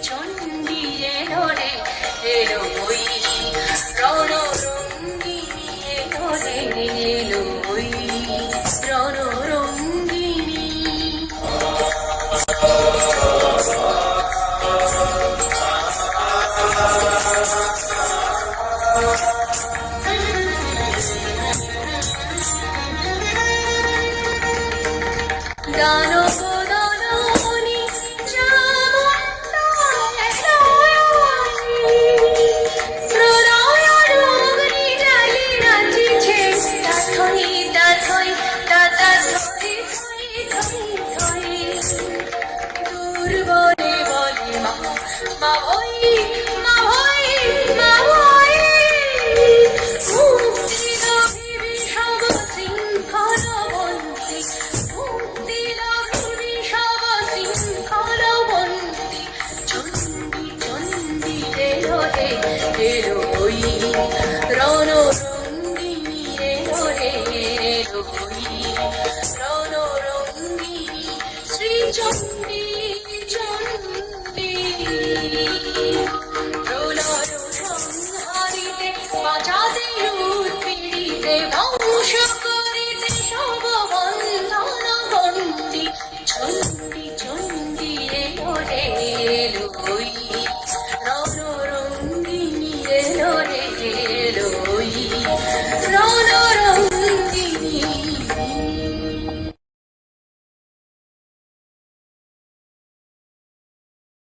চণ্ডী এলো রে এলো ওই রণরঙ্গিনী এলো রে এলো ওই রণরঙ্গিনী। দানব দলনী প্রলয় রোগনি জালি নাচিছে দাথই দাথই দাদা ধরি ধরি ধরি ধরি দুর্বলে বলে মা মা ভই মা ভই মা ভই মুক্তি লভিবি সব শৃঙ্খলবন্তি মুক্তি লভিবি সব শৃঙ্খলবন্তি চণ্ডী চণ্ডী এলো রে এলো ওই রণরঙ্গিনী এলো রে এলো ওই রণরঙ্গিনী শ্রী চণ্ডী চণ্ডী। প্রলয় সংহারিতে বাঁচাতে উৎপীড়িতে ধ্বংস করিতে সব বন্ধন বন্দি চণ্ডী চণ্ডী এলো রে এলো ওই রণরঙ্গিনী এলো